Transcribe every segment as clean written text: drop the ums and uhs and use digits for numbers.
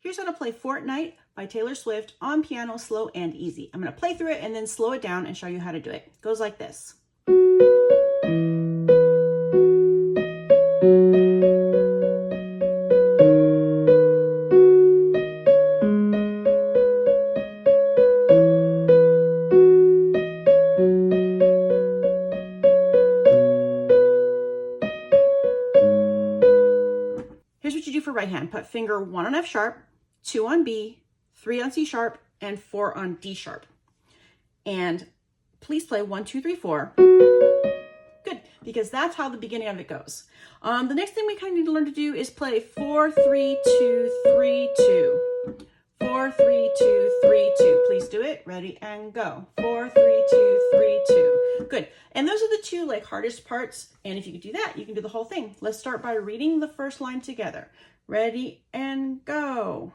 Here's how to play Fortnight by Taylor Swift on piano, slow and easy. I'm going to play through it and then slow it down and show you how to do it. It goes like this. Here's what you do for right hand. Put finger 1 on F sharp, 2 on B, 3 on C sharp, and 4 on D sharp. And please play 1, 2, 3, 4. Good, because that's how the beginning of it goes. The next thing we kind of need to learn to do is play 4, 3, 2, 3, 2. 4, 3, 2, 3, 2. Please do it. Ready and go. 4, 3, 2, 3, 2. Good. And those are the two hardest parts. And if you can do that, you can do the whole thing. Let's start by reading the first line together. Ready and go.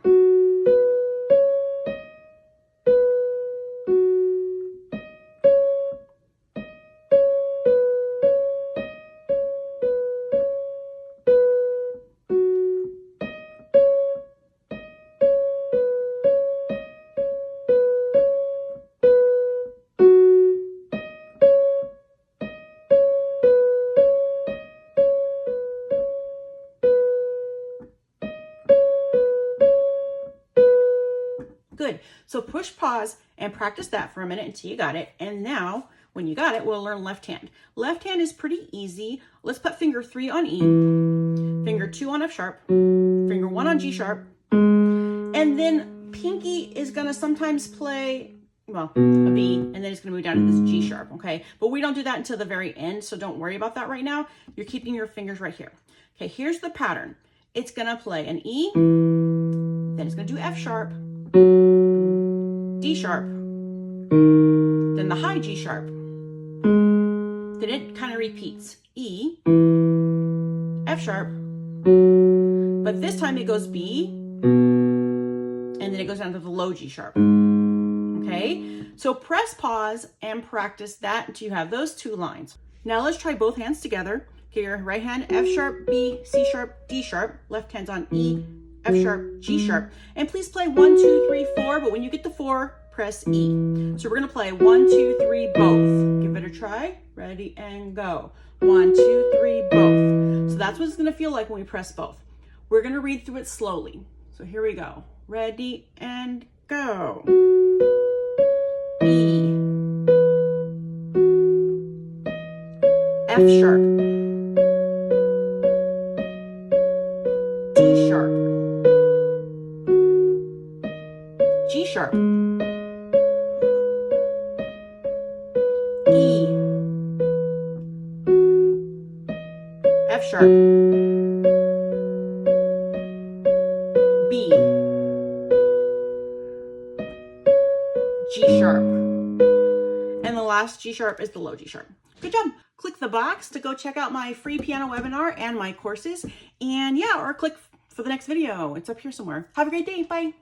Good. So push pause and practice that for a minute until you got it. And now, when you got it, we'll learn left hand. Left hand is pretty easy. Let's put finger 3 on E, finger 2 on F sharp, finger 1 on G sharp, and then pinky is going to sometimes play, well, a B, and then it's going to move down to this G sharp, okay? But we don't do that until the very end, so don't worry about that right now. You're keeping your fingers right here. Okay, here's the pattern. It's going to play an E, then it's going to do F sharp, D sharp, then the high G sharp. Then it kind of repeats. E, F sharp, but this time it goes B, and then it goes down to the low G sharp. Okay, so press pause and practice that until you have those two lines. Now let's try both hands together. Okay, your right hand, F sharp, B, C sharp, D sharp. Left hand's on E, F sharp, G sharp. And please play 1, 2, 3, 4, but when you get to 4, press E. So we're gonna play 1, 2, 3, both. Give it a try. Ready and go. 1, 2, 3, both. So that's what it's gonna feel like when we press both. We're gonna read through it slowly. So here we go. Ready and go. E, F sharp, D sharp, G sharp, E, F sharp, B, G sharp, and the last G sharp is the low G sharp. Good job. Click the box to go check out my free piano webinar and my courses. And yeah, or click for the next video. It's up here somewhere. Have a great day. Bye.